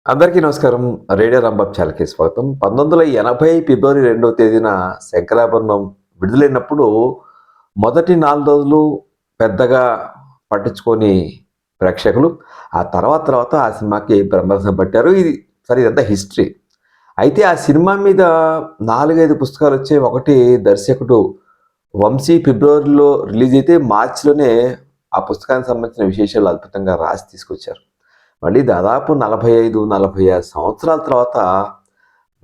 అందరికీ నమస్కారం. రేడియో రంభం ఛానల్‌కి స్వాగతం. 1980 ఫిబ్రవరి 2వ తేదీన శంకరాభరణం విడుదలైనప్పుడు మొదటి 4 రోజులు పెద్దగా పట్టించుకోని ప్రేక్షకులు. ఆ తర్వాత ఆ సినిమాకి బ్రహ్మరథం పట్టారు. ఇదంతా హిస్టరీ. అయితే ఆ సినిమా మీద 4, 5 పుస్తకాలొచ్చాయి. ఒకటి దర్శకుడు వంశీ ఫిబ్రవరిలో రిలీజ్ అయితే మార్చిలోనే ఆ పుస్తకానికి సంబంధించిన విశేషాలు అద్భుతంగా రాసి తీసుకొచ్చారు. మళ్ళీ దాదాపు 45 సంవత్సరాల తర్వాత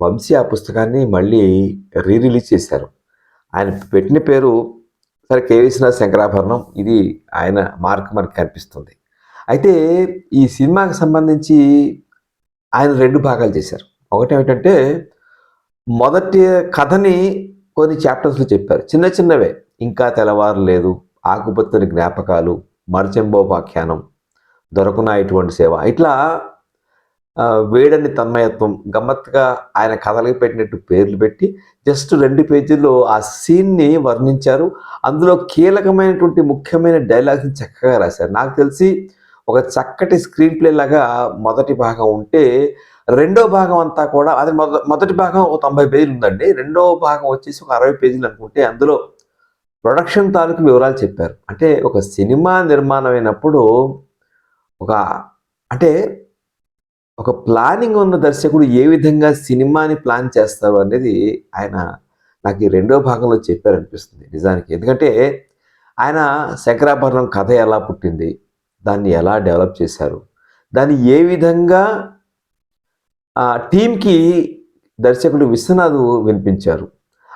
వంశీ ఆ పుస్తకాన్ని మళ్ళీ రిలీజ్ చేశారు. ఆయన పెట్టిన పేరు సరే కె. విశ్వనాథ్ శంకరాభరణం. ఇది ఆయన మార్క్ మనకు కనిపిస్తుంది. అయితే ఈ సినిమాకి సంబంధించి ఆయన 2 భాగాలు చేశారు. ఒకటేమిటంటే మొదటి కథని కొన్ని చాప్టర్స్‌లో చెప్పారు. చిన్నవే. ఇంకా తెల్లవారలేదు, ఆకుపచ్చని జ్ఞాపకాలు, మరచెంబోపాఖ్యానం, దొరకునా ఇటువంటి సేవ. ఇట్లా వేడని తన్మయత్వం గమ్మత్తుగా ఆయన కథలకి పెట్టినట్టు పేర్లు పెట్టి జస్ట్ 2 పేజీల్లో ఆ సీన్‌ని వర్ణించారు. అందులో కీలకమైనటువంటి ముఖ్యమైన డైలాగ్స్‌ని చక్కగా రాశారు. నాకు తెలిసి ఒక చక్కటి స్క్రీన్ ప్లే లాగా మొదటి భాగం ఉంటే, రెండో భాగం అంతా కూడా అది మొదటి భాగం ఒక 90 పేజీలు ఉందండి. రెండో భాగం వచ్చేసి ఒక 60 పేజీలు అనుకుంటే అందులో ప్రొడక్షన్ తాలూకు వివరాలు చెప్పారు. అంటే ఒక సినిమా నిర్మాణం అయినప్పుడు ఒక అంటే ఒక ప్లానింగ్ ఉన్న దర్శకుడు ఏ విధంగా సినిమాని ప్లాన్ చేస్తారు అనేది ఆయన నాకు ఈ రెండో భాగంలో చెప్పారనిపిస్తుంది నిజానికి. ఎందుకంటే ఆయన శంకరాభరణం కథ ఎలా పుట్టింది, దాన్ని ఎలా డెవలప్ చేశారు, దాన్ని ఏ విధంగా టీమ్కి దర్శకుడు విశ్వనాథ్ వినిపించారు,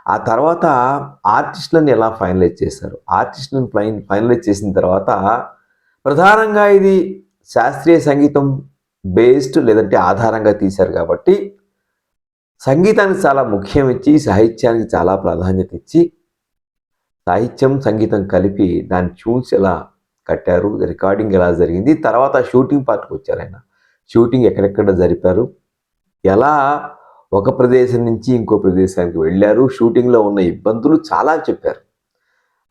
ఆ తర్వాత ఆర్టిస్టులను ఎలా ఫైనలైజ్ చేశారు, ఆర్టిస్టులను ఫైనలైజ్ చేసిన తర్వాత ప్రధానంగా ఇది శాస్త్రీయ సంగీతం బేస్డ్ లేదంటే ఆధారంగా తీశారు కాబట్టి సంగీతానికి చాలా ముఖ్యం ఇచ్చి, సాహిత్యానికి చాలా ప్రాధాన్యత ఇచ్చి, సాహిత్యం సంగీతం కలిపి దాని ట్యూన్స్ ఎలా కట్టారు, రికార్డింగ్ ఎలా జరిగింది, తర్వాత షూటింగ్ పార్ట్కి వచ్చారు ఆయన. షూటింగ్ ఎక్కడెక్కడ జరిపారు, ఎలా ఒక ప్రదేశం నుంచి ఇంకో ప్రదేశానికి వెళ్ళారు, షూటింగ్లో ఉన్న ఇబ్బందులు చాలా చెప్పారు.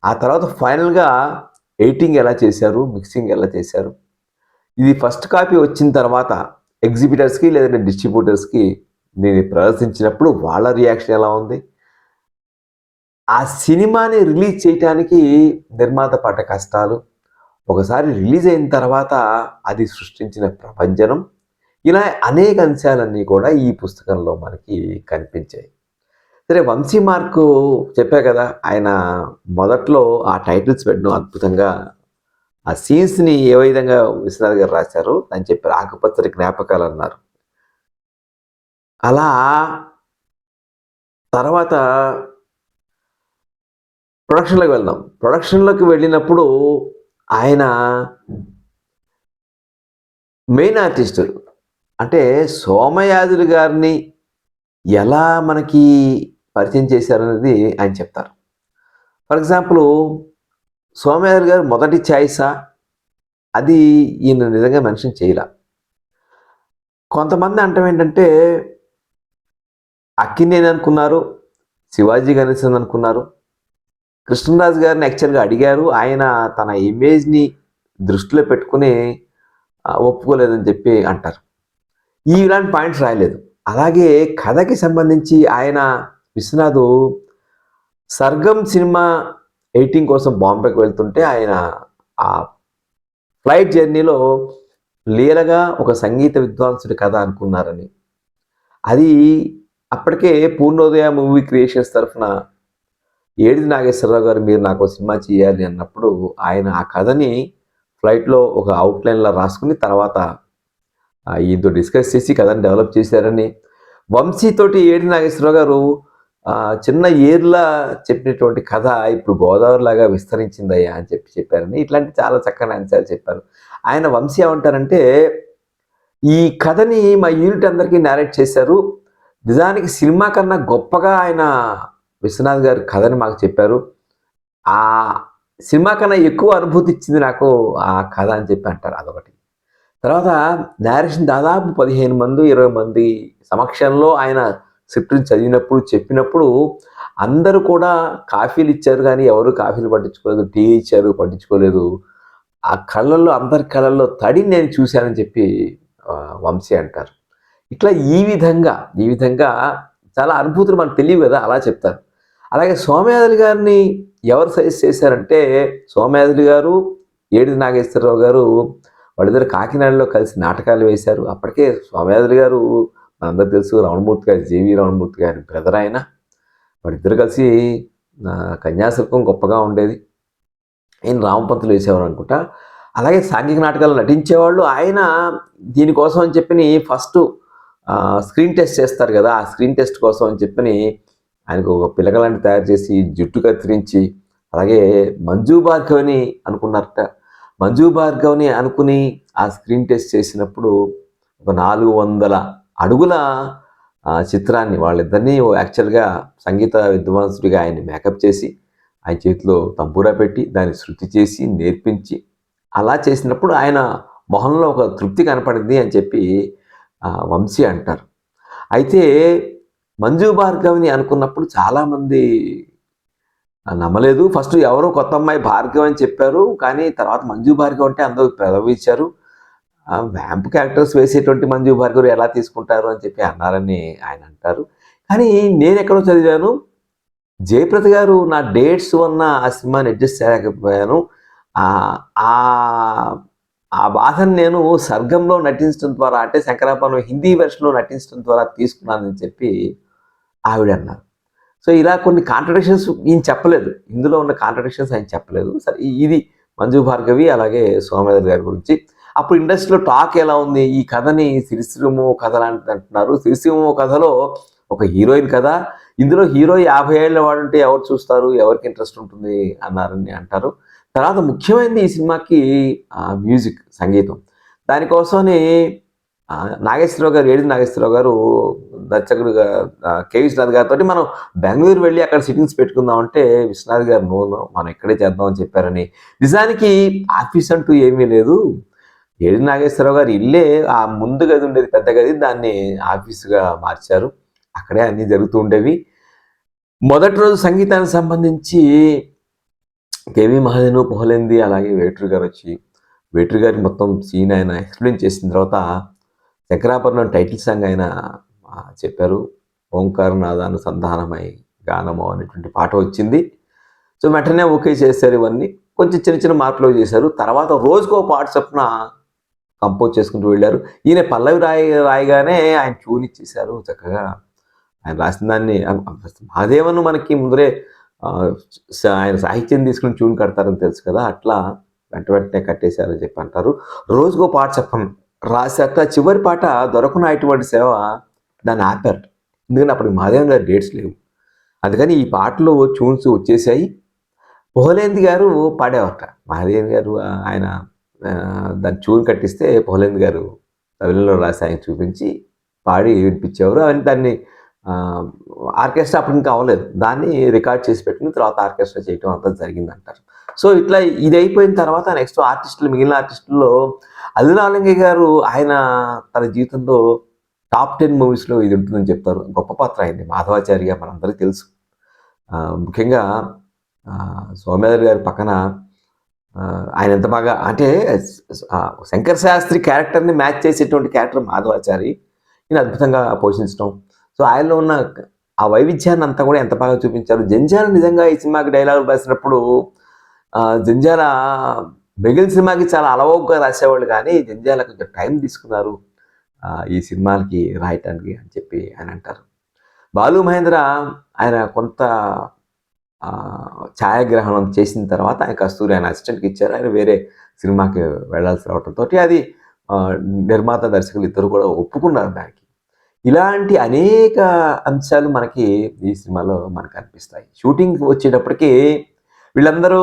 ఆ తర్వాత ఫైనల్గా ఎడిటింగ్ ఎలా చేశారు, మిక్సింగ్ ఎలా చేశారు, ఇది ఫస్ట్ కాపీ వచ్చిన తర్వాత ఎగ్జిబిటర్స్కి లేదంటే డిస్ట్రిబ్యూటర్స్కి దీన్ని ప్రదర్శించినప్పుడు వాళ్ళ రియాక్షన్ ఎలా ఉంది, ఆ సినిమాని రిలీజ్ చేయటానికి నిర్మాత పడ్డ కష్టాలు, ఒకసారి రిలీజ్ అయిన తర్వాత అది సృష్టించిన ప్రభంజనం, ఇలా అనేక అంశాలన్నీ కూడా ఈ పుస్తకంలో మనకి కనిపించాయి. సరే వంశీ మార్కు చెప్పా కదా, ఆయన మొదట్లో ఆ టైటిల్స్ పెట్టడం అద్భుతంగా, ఆ సీన్స్ని ఏ విధంగా విశ్వనాథ్ గారు రాశారు అని చెప్పారు. ఆకుపచ్చని జ్ఞాపకాలు అన్నారు. అలా తర్వాత ప్రొడక్షన్లోకి వెళ్దాం. ప్రొడక్షన్లోకి వెళ్ళినప్పుడు ఆయన మెయిన్ ఆర్టిస్టులు అంటే సోమయాజులు గారిని ఎలా మనకి పరిచయం చేశారనేది ఆయన చెప్తారు. ఫర్ ఎగ్జాంపుల్ సోమయాజులు గారు మొదటి ఛాయిసా అది ఈయన నిజంగా మెన్షన్ చేయలే. కొంతమంది అంటాం ఏంటంటే అక్కినేని అనుకున్నారు, శివాజీ గణేశన్ అనుకున్నారు, కృష్ణరాజు గారిని యాక్చువల్గా అడిగారు, ఆయన తన ఇమేజ్ని దృష్టిలో పెట్టుకుని ఒప్పుకోలేదని చెప్పి అంటారు. ఇలాంటి పాయింట్స్ రాయలేదు. అలాగే కథకి సంబంధించి ఆయన విశ్వనాథ్ సర్గం సినిమా ఎడిటింగ్ కోసం బాంబేకి వెళ్తుంటే ఆయన ఆ ఫ్లైట్ జర్నీలో లీలగా ఒక సంగీత విద్వాంసుడి కథ అనుకున్నారని, అది అప్పటికే పూర్ణోదయ మూవీ క్రియేషన్స్ తరఫున ఏడిది నాగేశ్వరరావు గారు మీరు నాకు సినిమా చేయాలి అన్నప్పుడు ఆయన ఆ కథని ఫ్లైట్లో ఒక అవుట్లైన్లో రాసుకుని తర్వాత ఈయనతో డిస్కస్ చేసి కథని డెవలప్ చేశారని, వంశీతోటి ఏడిది నాగేశ్వరరావు గారు చిన్న ఏర్లా చెప్పినటువంటి కథ ఇప్పుడు గోదావరిలాగా విస్తరించిందయ్యా అని చెప్పారని, ఇట్లాంటి చాలా చక్కని అంశాలు చెప్పారు. ఆయన వంశీ ఏమంటారంటే ఈ కథని మా యూనిట్ అందరికీ నేరేట్ చేశారు, నిజానికి సినిమా కన్నా గొప్పగా ఆయన విశ్వనాథ్ గారు కథని మాకు చెప్పారు, ఆ సినిమా కన్నా ఎక్కువ అనుభూతి ఇచ్చింది నాకు ఆ కథ అని చెప్పి అంటారు. అదొకటి. తర్వాత నేరేషన్ దాదాపు 15 మంది 20 మంది సమక్షంలో ఆయన స్క్రిప్ట్ని చదివినప్పుడు చెప్పినప్పుడు అందరూ కూడా కాఫీలు ఇచ్చారు కానీ ఎవరు కాఫీలు పట్టించుకోలేదు, టీ ఇచ్చారు పట్టించుకోలేదు, ఆ కళ్ళల్లో అందరి కళ్ళల్లో తడిని నేను చూశానని చెప్పి వంశీ అంటారు. ఇట్లా ఈ విధంగా చాలా అనుభూతులు మనకు తెలియవు కదా, అలా చెప్తారు. అలాగే సోమయాజులు గారిని ఎవరు సజెస్ట్ చేశారంటే, సోమయాజులు గారు, ఏడిది నాగేశ్వరరావు గారు వాళ్ళిద్దరు కాకినాడలో కలిసి నాటకాలు వేశారు. అప్పటికే సోమయాజులు గారు మనందరూ తెలుసు, రమణమూర్తి గారు, జేవి రమణమూర్తి గారి బ్రదర్ ఆయన. వాళ్ళిద్దరు కలిసి కన్యాశుల్కం గొప్పగా ఉండేది. ఈయన రామపంతులు వేసేవారు అనుకుంటా. అలాగే సాంఘిక నాటకాలు నటించేవాళ్ళు. ఆయన దీనికోసం అని చెప్పి ఫస్ట్ స్క్రీన్ టెస్ట్ చేస్తారు కదా, ఆ స్క్రీన్ టెస్ట్ కోసం అని చెప్పి ఆయనకు ఒక పిలకలాంటి తయారు చేసి జుట్టు కత్తిరించి, అలాగే మంజు భార్గవిని అనుకున్నారట. మంజు భార్గవిని అనుకుని ఆ స్క్రీన్ టెస్ట్ చేసినప్పుడు ఒక 400 అడుగుల చిత్రాన్ని వాళ్ళిద్దరినీ యాక్చువల్గా సంగీత విద్వాంసుడిగా ఆయన్ని మేకప్ చేసి ఆయన చేతిలో తంబూరా పెట్టి దాన్ని శృతి చేసి నేర్పించి అలా చేసినప్పుడు ఆయన మొహంలో ఒక తృప్తి కనపడింది అని చెప్పి వంశీ అంటారు. అయితే మంజు భార్గవిని అనుకున్నప్పుడు చాలామంది నమ్మలేదు. ఫస్ట్ ఎవరో కొత్త అమ్మాయి భార్గవి అని చెప్పారు, కానీ తర్వాత మంజు భార్గవి అంటే అందరూ పెదవి ఇచ్చారు. వ్యాంప్ క్యారెక్టర్స్ వేసేటువంటి మంజు భార్గవి ఎలా తీసుకుంటారు అని చెప్పి అన్నారని ఆయన అంటారు. కానీ నేను ఎక్కడో చదివాను, జయప్రద గారు నా డేట్స్ వల్ల ఆ సినిమాని అడ్జస్ట్ చేయలేకపోయాను, ఆ బాధను నేను సర్గంలో నటించడం ద్వారా, అంటే శంకరాభరణం హిందీ వెర్షన్లో నటించడం ద్వారా తీసుకున్నానని చెప్పి ఆవిడ అన్నారు. సో ఇలా కొన్ని కాంట్రడిక్షన్స్ ఈయన చెప్పలేదు, ఇందులో ఉన్న కాంట్రడిక్షన్స్ ఆయన చెప్పలేదు. సరే, ఇది మంజు భార్గవి అలాగే సోమయాజులు గారి గురించి. అప్పుడు ఇండస్ట్రీలో టాక్ ఎలా ఉంది, ఈ కథని సిరిసిరిమో కథ లాంటిది అంటున్నారు. సిరిసిరిమో కథలో ఒక హీరోయిన్ కథ, ఇందులో హీరో 50 ఏళ్ళ వాడుంటే ఎవరు చూస్తారు, ఎవరికి ఇంట్రెస్ట్ ఉంటుంది అన్నారని అంటారు. తర్వాత ముఖ్యమైనది ఈ సినిమాకి మ్యూజిక్, సంగీతం. దానికోసమని నాగేశ్వరరావు గారు, ఏడిది నాగేశ్వరరావు గారు దర్శకుడుగా కె విశ్వనాథ్ గారితో మనం బెంగళూరు వెళ్ళి అక్కడ సిట్టింగ్స్ పెట్టుకుందాం అంటే విశ్వనాథ్ గారు నో మనం ఇక్కడే చేద్దామని చెప్పారని. నిజానికి ఆఫీస్ అంటూ ఏమీ లేదు, ఏడిది నాగేశ్వరరావు గారు ఇల్లే ఆ ముందు గది ఉండేది, పెద్ద గది, దాన్ని ఆఫీసుగా మార్చారు. అక్కడే అన్నీ జరుగుతూ ఉండేవి. మొదటి రోజు సంగీతానికి సంబంధించి కేవి మహాదేవన్, పోహలేంది అలాగే వేటూరు గారు వచ్చి వేటూరు గారి మొత్తం సీన్ ఆయన ఎక్స్ప్లెయిన్ చేసిన తర్వాత శంకరాభరణం టైటిల్ సాంగ్ ఆయన చెప్పారు. ఓంకారనాదానుసంధానమై గానమో అనేటువంటి పాట వచ్చింది. సో వెంటనే ఓకే చేశారు. ఇవన్నీ కొంచెం చిన్న చిన్న మార్పులు చేశారు. తర్వాత రోజుకో పాట చొప్పున కంపోజ్ చేసుకుంటూ వెళ్ళారు. ఈయన పల్లవి రాయగానే ఆయన ట్యూన్ ఇచ్చేశారు చక్కగా. ఆయన రాసిన దాన్ని మహాదేవన్ మనకి ముందరే ఆయన సాహిత్యం తీసుకుని ట్యూన్ కడతారని తెలుసు కదా, అట్లా వెంటనే కట్టేశారని చెప్పి అంటారు. రోజుకో పాట చెప్పను రాశాక చివరి పాట దొరకనటువంటి సేవ దాన్ని ఆపారు. ఎందుకంటే అప్పుడు మహాదేవన్ గారి డేట్స్ లేవు, అందుకని ఈ పాటలో ట్యూన్స్ వచ్చేసాయి. పోహలేంది గారు పాడేవారట. మహాదేవన్ గారు ఆయన దాన్ని ట్యూన్ కట్టిస్తే పోహలేంది గారు తమిళంలో రాసి ఆయన చూపించి పాడి వినిపించేవారు. అవన్నీ దాన్ని ఆర్కెస్ట్రా అప్పుడు ఇంకా అవ్వలేదు, దాన్ని రికార్డ్ చేసి పెట్టుకుని తర్వాత ఆర్కెస్ట్రా చేయటం అంతా జరిగిందంటారు. సో ఇట్లా ఇది అయిపోయిన తర్వాత నెక్స్ట్ ఆర్టిస్టులు, మిగిలిన ఆర్టిస్టుల్లో అల్లునాలింగ గారు ఆయన తన జీవితంలో టాప్ 10 మూవీస్లో ఇది ఉంటుందని చెప్తారు. గొప్ప పాత్ర అయింది మాధవాచారిగా మనందరికీ తెలుసు. ముఖ్యంగా సోమయాజులు గారి పక్కన ఆయన ఎంత బాగా, అంటే శంకర్ శాస్త్రి క్యారెక్టర్ని మ్యాచ్ చేసేటువంటి క్యారెక్టర్ మాధవాచారి, ఈయన అద్భుతంగా పోషించడం. సో ఆయనలో ఉన్న ఆ వైవిధ్యాన్ని అంతా కూడా ఎంత బాగా చూపించారు. జంజాల నిజంగా ఈ సినిమాకి డైలాగులు రాసినప్పుడు జంజాల మిగిలిన సినిమాకి చాలా అలవోగ్గా రాసేవాళ్ళు, కానీ జంజాల కొంచెం టైం తీసుకున్నారు ఈ సినిమాకి రాయటానికి అని చెప్పి ఆయన అంటారు. బాలు మహేంద్ర ఆయన కొంత ఛాయాగ్రహణం చేసిన తర్వాత ఆయన కస్తూరి ఆయన అసిస్టెంట్కి ఇచ్చారు. ఆయన వేరే సినిమాకి వెళ్లాల్సి రావడంతో అది నిర్మాత దర్శకులు ఇద్దరు కూడా ఒప్పుకున్నారు దానికి. ఇలాంటి అనేక అంశాలు మనకి ఈ సినిమాలో మనకు అనిపిస్తాయి. షూటింగ్ వచ్చేటప్పటికి వీళ్ళందరూ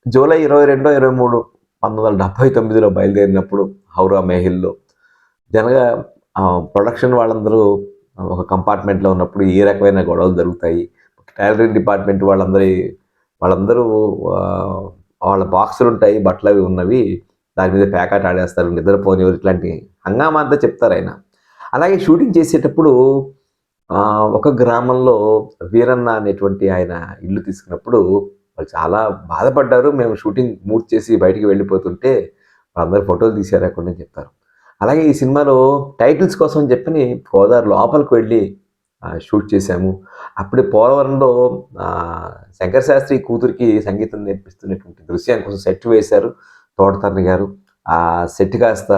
జూలై 22, 23, 1979లో బయలుదేరినప్పుడు హౌరా మెహిల్లో జనగా ప్రొడక్షన్ వాళ్ళందరూ ఒక కంపార్ట్మెంట్లో ఉన్నప్పుడు ఏ రకమైన గొడవలు జరుగుతాయి. టైలరింగ్ డిపార్ట్మెంట్ వాళ్ళందరూ వాళ్ళ బాక్సులు ఉంటాయి, బట్టలు అవి ఉన్నవి, దాని మీద ప్యాకెట్ ఆడేస్తారు, నిద్రపోనివారు, ఇట్లాంటి హంగామా అంతా చెప్తారు ఆయన. అలాగే షూటింగ్ చేసేటప్పుడు ఒక గ్రామంలో వీరన్న అనేటువంటి ఆయన ఇల్లు తీసుకున్నప్పుడు వాళ్ళు చాలా బాధపడ్డారు. మేము షూటింగ్ మూర్తి చేసి బయటికి వెళ్ళిపోతుంటే వాళ్ళందరూ ఫోటోలు తీశారు అక్కడ అని చెప్తారు. అలాగే ఈ సినిమాలో టైటిల్స్ కోసం చెప్పని గోదావరి లోపలికి వెళ్ళి షూట్ చేశాము. అప్పుడే పోలవరంలో శంకర్ శాస్త్రి కూతురికి సంగీతం నేర్పిస్తున్నటువంటి దృశ్యం కోసం సెట్ వేశారు తోటతరణి గారు. ఆ సెట్ కాస్త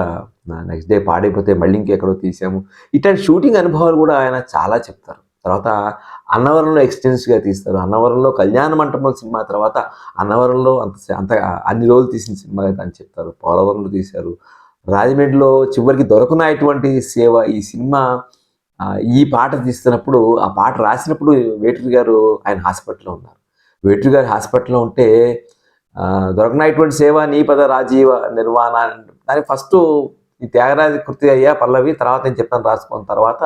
నెక్స్ట్ డే పాడైపోతే మళ్ళీ ఇంకెక్కడో తీసాము. ఇట్లాంటి షూటింగ్ అనుభవాలు కూడా ఆయన చాలా చెప్తారు. తర్వాత అన్నవరంలో ఎక్స్టెన్స్గా తీస్తారు. అన్నవరంలో కళ్యాణ మంటపం సినిమా తర్వాత అన్నవరంలో అంత అన్ని రోజులు తీసిన సినిమా అని చెప్తారు. పోలవరంలో తీశారు. రాజమండ్రిలో చివరికి దొరకనటువంటి సేవ ఈ సినిమా ఈ పాట తీస్తున్నప్పుడు ఆ పాట రాసినప్పుడు వేటూరి గారు ఆయన హాస్పిటల్లో ఉన్నారు. వేటూరి గారు హాస్పిటల్లో ఉంటే దొరకనటువంటి సేవ నీ పద రాజీవ నిర్వాణ దానికి ఫస్ట్ ఈ త్యాగరాజ కృతి అయ్యా పల్లవి, తర్వాత నేను చెప్తాను రాసుకున్న తర్వాత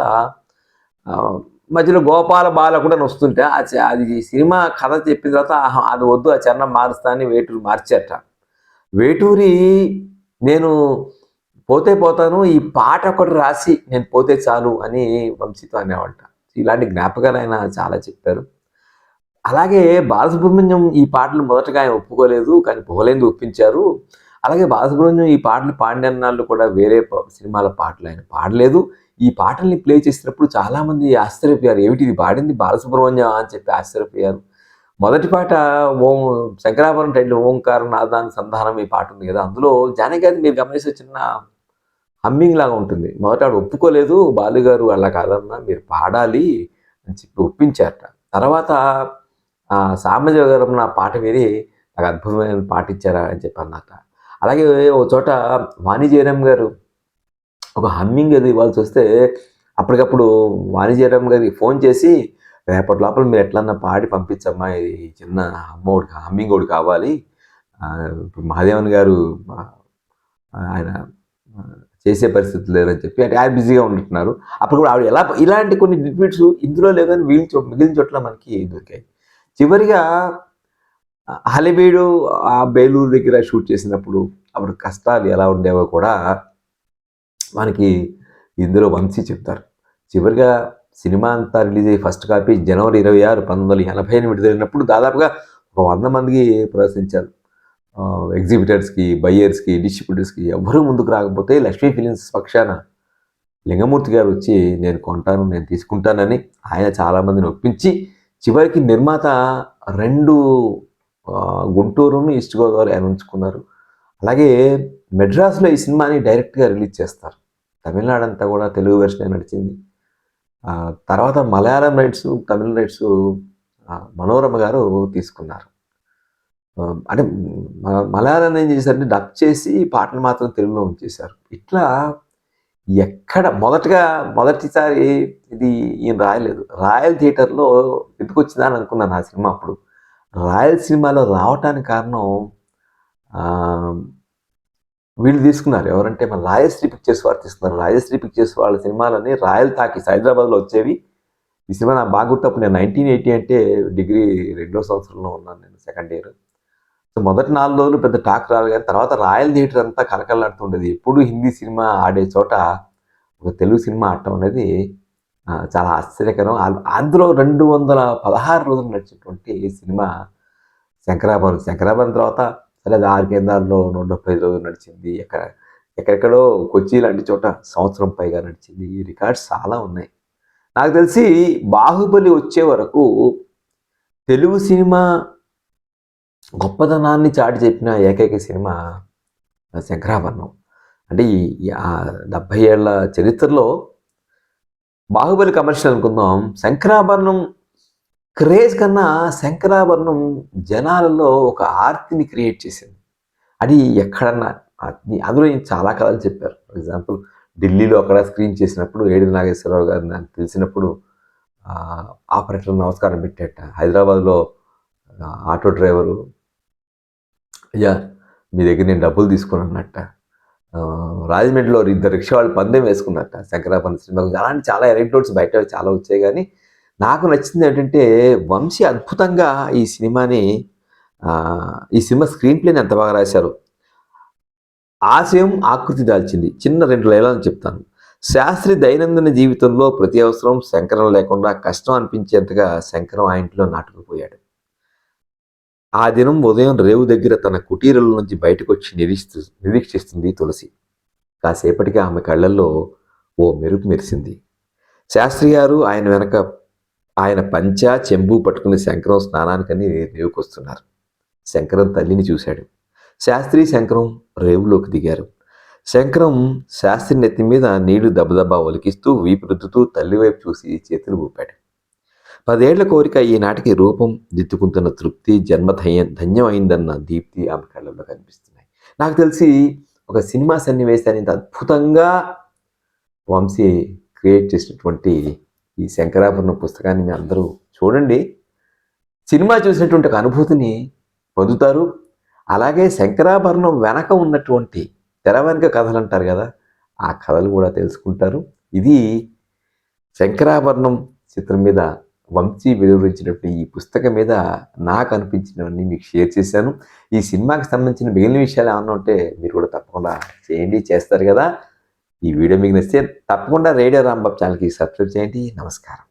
మధ్యలో గోపాల బాల కూడా వస్తుంటే అది సినిమా కథ చెప్పిన తర్వాత అది వద్దు ఆ చరణం మారుస్తా అని వేటూరి మార్చారట. వేటూరి నేను పోతే పోతాను ఈ పాట ఒకటి రాసి నేను పోతే చాలు అని వంశీతో అనేవాళ్ళట. ఇలాంటి జ్ఞాపకాలు ఆయన చాలా చెప్పారు. అలాగే బాలసుబ్రహ్మణ్యం ఈ పాటలు మొదటగా ఆయన ఒప్పుకోలేదు, కానీ పోలేందు ఒప్పించారు. అలాగే బాలసుబ్రహ్మణ్యం ఈ పాటలు పాడినన్నాళ్ళు కూడా వేరే సినిమాల పాటలు ఆయన పాడలేదు. ఈ పాటల్ని ప్లే చేసినప్పుడు చాలామంది ఆశ్చర్యపోయారు, ఏమిటి ఇది పాడింది బాలసుబ్రహ్మణ్యం అని చెప్పి ఆశ్చర్యపోయారు. మొదటి పాట శంకరాభరణం టైటిల్ ఓంకారం నాదాని సంధానం ఈ పాట ఉంది కదా, అందులో జానకి మీరు గమనిస్తే చిన్న హమ్మింగ్ లాగా ఉంటుంది. మొదట ఆడు ఒప్పుకోలేదు, బాలుగారు అలా కాదన్నా మీరు పాడాలి అని చెప్పి ఒప్పించారట. తర్వాత సామజవరం నా పాట విని నాకు అద్భుతమైన పాట ఇచ్చారా అని చెప్పి అన్నట. అలాగే ఒక చోట వాణి జయరాం గారు ఒక హమ్మింగ్ అది ఇవ్వాల్సి వస్తే అప్పటికప్పుడు వాణి జయరాం గారికి ఫోన్ చేసి రేపటి లోపల మీరు ఎట్లన్నా పాడి పంపించమ్మా, ఇది చిన్న హమ్మింగ్ ఒకటి కావాలి. మహాదేవన్ గారు ఆయన చేసే పరిస్థితి లేదని చెప్పి అంటే ఆయన బిజీగా ఉంటున్నారు. అప్పుడు కూడా ఆవిడ ఇలాంటి కొన్ని డిస్ప్యూట్స్ ఇందులో లేదని మిగిలిన చోట్ల మనకి దొరికాయి. చివరిగా హలిబీడు ఆ బేలూరు దగ్గర షూట్ చేసినప్పుడు అప్పుడు కష్టాలు ఎలా ఉండేవో కూడా మనకి ఇందులో వంశీ చెప్తారు. చివరిగా సినిమా అంతా రిలీజ్ అయ్యి ఫస్ట్ కాపీ జనవరి 26, 1980 విడుదలైనప్పుడు దాదాపుగా 100 మందికి ప్రదర్శించారు. ఎగ్జిబిటర్స్కి, బయ్యర్స్కి, డిస్ట్రిబ్యూటర్స్కి ఎవరూ ముందుకు రాకపోతే లక్ష్మీ ఫిలిమ్స్ పక్షాన లింగమూర్తి గారు వచ్చి నేను కొంటాను, నేను తీసుకుంటానని ఆయన చాలామందిని ఒప్పించి చివరికి నిర్మాత 2 గుంటూరును, ఈస్ట్ గోదావరి ఆయన ఉంచుకున్నారు. అలాగే మెడ్రాస్లో ఈ సినిమాని డైరెక్ట్గా రిలీజ్ చేస్తారు. తమిళనాడు అంతా కూడా తెలుగు వెర్షనే నడిచింది. తర్వాత మలయాళం రైట్స్, తమిళ రైట్స్ మనోరమ గారు తీసుకున్నారు. అంటే మలయాళం ఏం చేశారంటే డబ్ చేసి పాటలు మాత్రం తెలుగులో ఉంచేశారు. ఇట్లా ఎక్కడ మొదటిసారి ఇది ఈయన రాయలేదు. రాయల్ థియేటర్లో ఎందుకు వచ్చిందా అని అనుకున్నాను ఆ సినిమా అప్పుడు. రాయల్ సినిమాలో రావటానికి కారణం వీళ్ళు తీసుకున్నారు. ఎవరంటే మన రాయశ్రీ పిక్చర్స్ వారు తీసుకున్నారు. రాయశ్రీ పిక్చర్స్ వాళ్ళ సినిమాలని రాయల్ టాకీస్ హైదరాబాద్లో వచ్చేవి. ఈ సినిమా నాకు బాగా గుర్తప్పుడు నేను 1980 అంటే డిగ్రీ 2వ సంవత్సరంలో ఉన్నాను, నేను సెకండ్ ఇయర్. సో మొదటి 4 రోజులు పెద్ద టాక్ రాదు, కానీ తర్వాత రాయల్ థియేటర్ అంతా కలకలాడుతుండేది. ఎప్పుడు హిందీ సినిమా ఆడే చోట ఒక తెలుగు సినిమా ఆడటం అనేది చాలా ఆశ్చర్యకరం. అందులో 216 రోజులు నడిచినటువంటి సినిమా శంకరాభరణం తర్వాత సరే అది 6 కేంద్రాల్లో 175 రోజులు నడిచింది. ఎక్కడెక్కడో కొచ్చి లాంటి చోట సంవత్సరం పైగా నడిచింది. ఈ రికార్డ్స్ చాలా ఉన్నాయి. నాకు తెలిసి బాహుబలి వచ్చే వరకు తెలుగు సినిమా గొప్పతనాన్ని చాటి చెప్పిన ఏకైక సినిమా శంకరాభరణం. అంటే ఈ 70 ఏళ్ల చరిత్రలో బాహుబలి కమర్షియల్ అనుకుందాం, శంకరాభరణం క్రేజ్ కన్నా శంకరాభరణం జనాలలో ఒక ఆర్తిని క్రియేట్ చేసింది. అది ఎక్కడన్నా అందులో చాలా కథలు చెప్పారు. ఫర్ ఎగ్జాంపుల్ ఢిల్లీలో అక్కడ స్క్రీన్ చేసినప్పుడు ఏడి నాగేశ్వరరావు గారు నాకు తెలిసినప్పుడు ఆపరేటర్ నమస్కారం పెట్టేట. హైదరాబాద్లో ఆటో డ్రైవరు అయ్యా మీ దగ్గర నేను డబ్బులు తీసుకున్నట్ట. రాజమండ్రిలో 2 రిక్షా వాళ్ళు పందెం వేసుకున్నట్ట శంకరాభరణం సినిమా. అలాంటి చాలా ఎనెక్డోట్స్ బయట చాలా వచ్చాయి. కానీ నాకు నచ్చింది ఏంటంటే వంశీ అద్భుతంగా ఈ సినిమా స్క్రీన్ ప్లేని ఎంత బాగా రాశారు. ఆశయం ఆకృతి దాల్చింది. చిన్న 2 లైన్లు చెప్తాను. శాస్త్రి దైనందిన జీవితంలో ప్రతి అవసరం శంకరం లేకుండా కష్టం అనిపించేంతగా శంకరం ఆ ఇంట్లో నాటుకుపోయాడు. ఆ దినం ఉదయం రేవు దగ్గర తన కుటీరంలో నుంచి బయటకు వచ్చి నిరీక్షిస్తుంది తులసి. కాసేపటికి ఆమె కళ్ళల్లో ఓ మెరుపు మెరిసింది. శాస్త్రి గారు ఆయన వెనక ఆయన పంచా చెంబు పట్టుకుని శంకరం స్నానానికని రేవుకొస్తున్నారు. శంకరం తల్లిని చూశాడు. శాస్త్రి శంకరం రేవులోకి దిగారు. శంకరం శాస్త్రి నెత్తి మీద నీళ్లు దబదబా ఒలికిస్తూ వీపు రుద్దుతూ తల్లి వైపు చూసి చేతులు ఊపాడు. 10 ఏళ్ల కోరిక ఈనాటికి రూపం దిద్దుకుంటున్న తృప్తి, జన్మ ధన్యం అయిందన్న దీప్తి ఆమె కళ్ళల్లో కనిపిస్తున్నాయి. నాకు తెలిసి ఒక సినిమా సన్నివేశాన్ని ఇంత అద్భుతంగా వంశీ క్రియేట్ చేసినటువంటి ఈ శంకరాభరణం పుస్తకాన్ని మీ అందరూ చూడండి. సినిమా చూసినటువంటి ఒక అనుభూతిని పొందుతారు. అలాగే శంకరాభరణం వెనక ఉన్నటువంటి తెర వెనక కథలు అంటారు కదా, ఆ కథలు కూడా తెలుసుకుంటారు. ఇది శంకరాభరణం చిత్రం మీద వంశీ వెలువరించినటువంటి ఈ పుస్తకం మీద నాకు అనిపించినవన్నీ మీకు షేర్ చేశాను. ఈ సినిమాకి సంబంధించిన మిగిలిన విషయాలు ఏమన్నా ఉంటే మీరు కూడా తప్పకుండా చేస్తారు కదా. ఈ వీడియో మీకు నచ్చితే తప్పకుండా రేడియో రాంబాబు ఛానల్కి సబ్స్క్రైబ్ చేయండి. నమస్కారం.